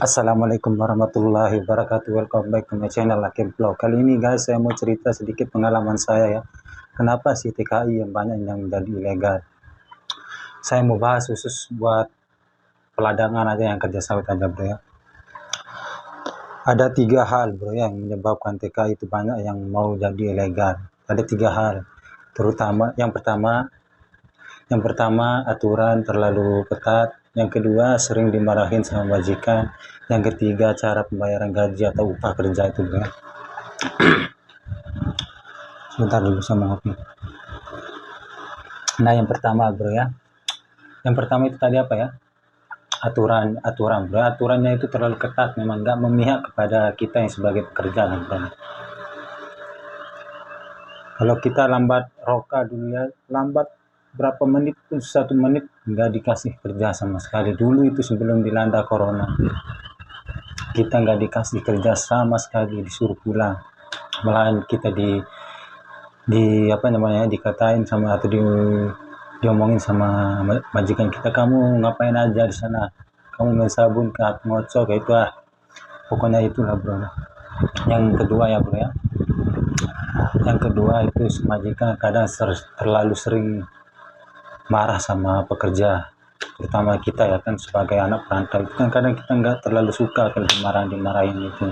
Assalamualaikum warahmatullahi wabarakatuh. Welcome back to my channel Hakim Vlog. Kali ini guys, saya mau cerita sedikit pengalaman saya ya. Kenapa sih TKI yang banyak yang jadi ilegal? Saya mau bahas khusus buat peladangan aja, yang kerja sawit aja bro ya. Ada 3 hal bro yang menyebabkan TKI itu banyak yang mau jadi ilegal. Ada 3 hal. Terutama yang pertama aturan terlalu ketat. Yang kedua, sering dimarahin sama majikan. Yang ketiga, cara pembayaran gaji atau upah kerja itu bro. Sebentar dulu sama ngopi. Nah, yang pertama bro ya. Yang pertama itu tadi apa ya? Aturan bro. Aturannya itu terlalu ketat, memang nggak memihak kepada kita yang sebagai pekerja bro. Kalau kita lambat roka dulu ya, lambat berapa menit pun, 1 menit nggak dikasih kerja sama sekali. Dulu itu sebelum dilanda corona, kita nggak dikasih kerja sama sekali, disuruh pulang. Malahan kita di apa namanya, dikatain sama atau diomongin sama majikan kita, kamu ngapain aja di sana, kamu main sabun ke ngocok kayak itu pokoknya itulah bro. Yang kedua ya bro ya, yang kedua itu majikan kadang terlalu sering marah sama pekerja, terutama kita ya kan sebagai anak perantau. Itu kan kadang kita nggak terlalu suka kalau dimarahin itu.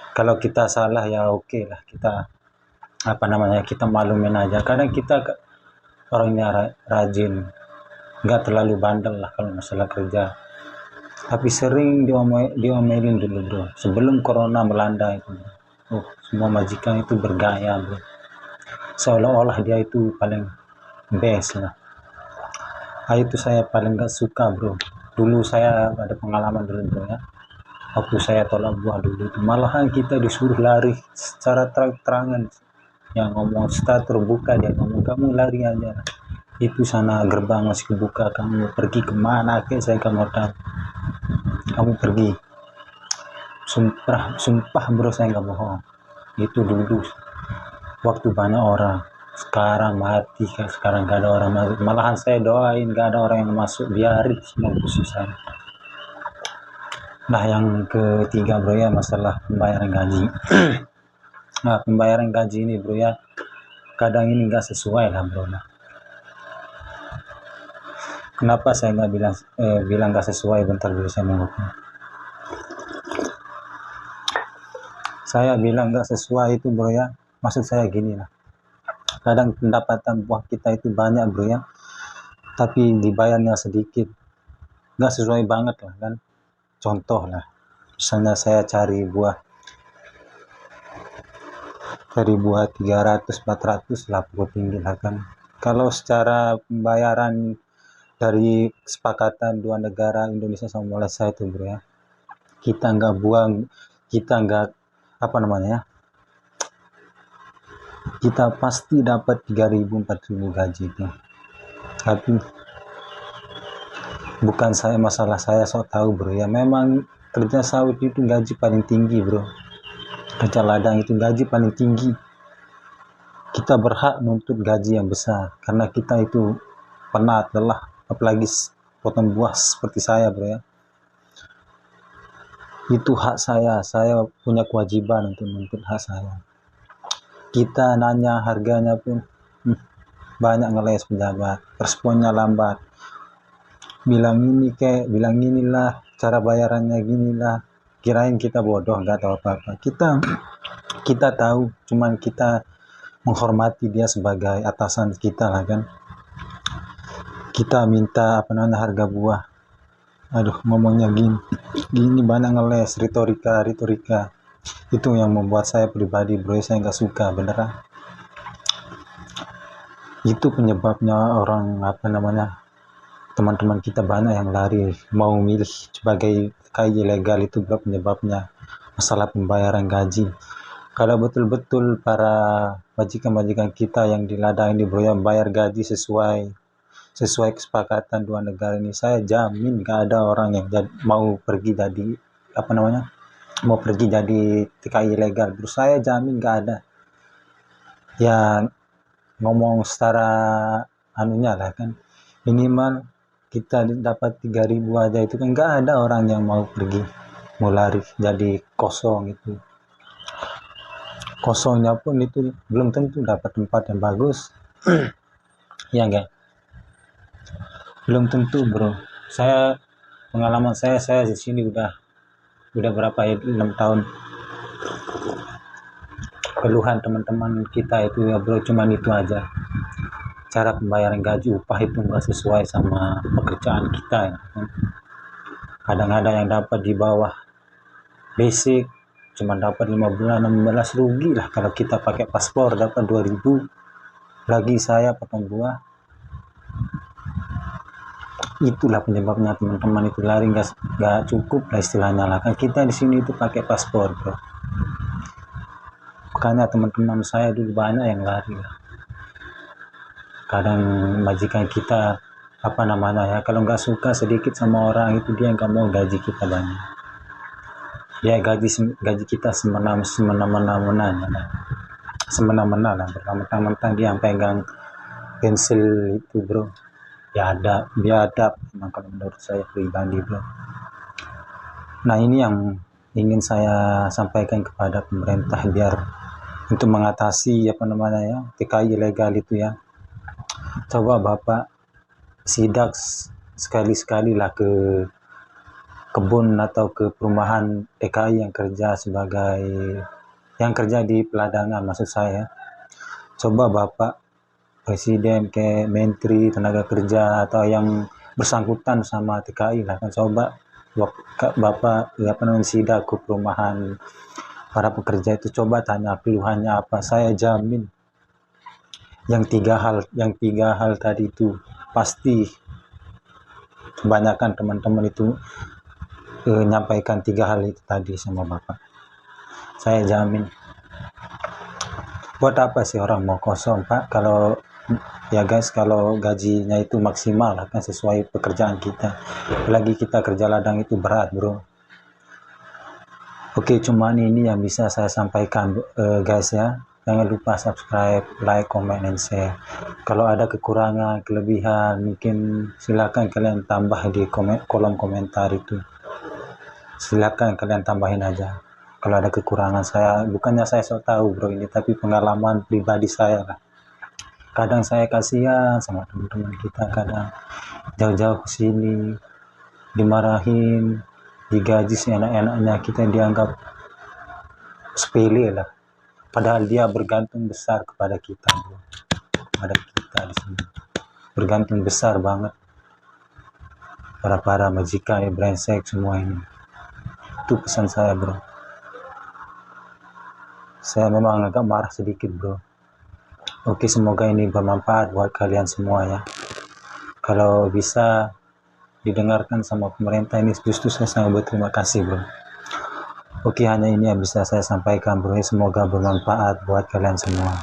Kalau kita salah ya oke lah, kita apa namanya, kita maklumin aja. Kadang kita orangnya rajin, nggak terlalu bandel lah kalau masalah kerja, tapi sering diomelin dulu bro sebelum corona melanda itu. Semua majikan itu bergaya bro, seolah-olah dia itu paling best lah. Itu saya paling gak suka bro. Dulu saya ada pengalaman dulu bro ya, waktu saya tolak buah dulu itu, malahan kita disuruh lari secara terang-terangan. Yang ngomong start terbuka, dia ngomong kamu lari aja, itu sana gerbang masih kebuka, kamu pergi kemana ke, saya kamu tahu, kamu pergi. Sumpah bro, saya nggak bohong. Itu dulu waktu banyak orang, sekarang mati kan, sekarang gak ada orang masuk. Malahan saya doain gak ada orang yang masuk, biarin semua khusus saya. Nah yang ketiga bro ya, masalah pembayaran gaji. Nah pembayaran gaji ini bro ya, kadang ini nggak sesuai lah bro. Nah, kenapa saya nggak bilang nggak sesuai? Bentar dulu saya mau. Saya bilang nggak sesuai itu bro ya, maksud saya gini lah, kadang pendapatan buah kita itu banyak bro ya, tapi dibayarnya sedikit, nggak sesuai banget lah kan. Contoh lah, misalnya saya cari buah 300-400 lah pokok tinggi lah kan. Kalau secara pembayaran dari kesepakatan dua negara, Indonesia sama Malaysia itu bro ya, kita nggak apa namanya ya, kita pasti dapat 3.000-4.000 gaji itu. Tapi bukan masalah saya sok tahu bro ya, memang kerja sawit itu gaji paling tinggi bro, kerja ladang itu gaji paling tinggi. Kita berhak menuntut gaji yang besar karena kita itu penat, lelah, apalagi potong buah seperti saya bro ya. Itu hak saya punya kewajiban untuk menuntut hak saya. Kita nanya harganya pun banyak ngeles pejabat, responnya lambat, bilang inilah cara bayarannya, ginilah. Kirain kita bodoh, nggak tahu apa-apa. Kita tahu, cuman kita menghormati dia sebagai atasan kita lah kan. Kita minta harga buah, ngomongnya gini banyak ngeles, retorika. Itu yang membuat saya pribadi bro, saya nggak suka beneran. Itu penyebabnya orang teman-teman kita banyak yang lari mau milih sebagai TKI ilegal. Itu bro penyebabnya, masalah pembayaran gaji. Kalau betul-betul para majikan kita yang di ladang ini bro yang bayar gaji sesuai kesepakatan dua negara ini, saya jamin gak ada orang yang mau pergi jadi TKI ilegal bro. Saya jamin gak ada. Ya ngomong secara lah kan, minimal kita dapat 3.000 aja itu kan nggak ada orang yang mau pergi, mau lari, jadi kosong itu. Kosongnya pun itu belum tentu dapat tempat yang bagus. Ya enggak, belum tentu bro. Pengalaman saya di sini udah berapa ya, 6 tahun. Keluhan teman-teman kita itu ya bro, cuman itu aja, cara pembayaran gaji upah itu nggak sesuai sama pekerjaan kita ya. Kadang-kadang yang dapat di bawah basic cuma dapat 5 bulan 16, rugi lah. Kalau kita pakai paspor dapat 2.000 lagi saya potong buah. Itulah penyebabnya teman-teman itu lari, nggak cukup lah istilahnya lah. Kan kita di sini itu pakai paspor bro. Makanya teman-teman saya dulu banyak yang lari lah. Kadang majikan kita apa namanya ya, kalau nggak suka sedikit sama orang itu dia nggak mau gaji kita banyak. Ya gaji kita semena-mena lah. Mentang-mentang dia yang pegang pensil itu bro. Biadab memang kalau menurut saya pribadi bro. Nah ini yang ingin saya sampaikan kepada pemerintah biar untuk mengatasi apa namanya ya, TKI ilegal itu ya. Coba Bapak sidak sekali-sekali lah ke kebun atau ke perumahan TKI yang kerja di peladangan maksud saya. Coba Bapak Presiden ke Menteri Tenaga Kerja atau yang bersangkutan sama TKI lah kan, coba Bapak sidak ke perumahan para pekerja itu, coba tanya keluhannya apa. Saya jamin yang tiga hal tadi itu pasti kebanyakan teman-teman itu menyampaikan 3 hal itu tadi sama Bapak. Saya jamin. Buat apa sih orang mau kosong Pak, kalau ya guys, kalau gajinya itu maksimal kan sesuai pekerjaan kita. Apalagi kita kerja ladang itu berat bro. Oke, cuman ini yang bisa saya sampaikan guys ya. Jangan lupa subscribe, like, comment, and share. Kalau ada kekurangan, kelebihan, mungkin silakan kalian tambah di kolom komentar itu. Silakan kalian tambahin aja. Kalau ada kekurangan bukannya saya sok tahu bro ini, tapi pengalaman pribadi saya lah. Kadang saya kasihan sama teman-teman kita, kadang jauh-jauh ke sini dimarahin, digaji seenak-enaknya, kita dianggap sepele lah. Padahal dia bergantung besar kepada kita bro. Kepada kita di sini bergantung besar banget. Para majikan brengsek semua ini. Itu pesan saya bro. Saya memang agak marah sedikit bro. Oke, semoga ini bermanfaat buat kalian semua ya. Kalau bisa didengarkan sama pemerintah ini, justru saya sangat berterima kasih bro. Oke, hanya ini yang bisa saya sampaikan bro. Semoga bermanfaat buat kalian semua.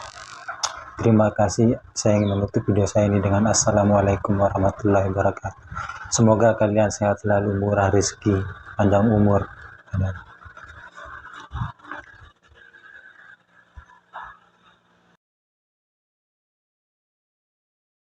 Terima kasih. Saya ingin menutup video saya ini dengan Assalamualaikum warahmatullahi wabarakatuh. Semoga kalian sehat selalu, murah rezeki, panjang umur.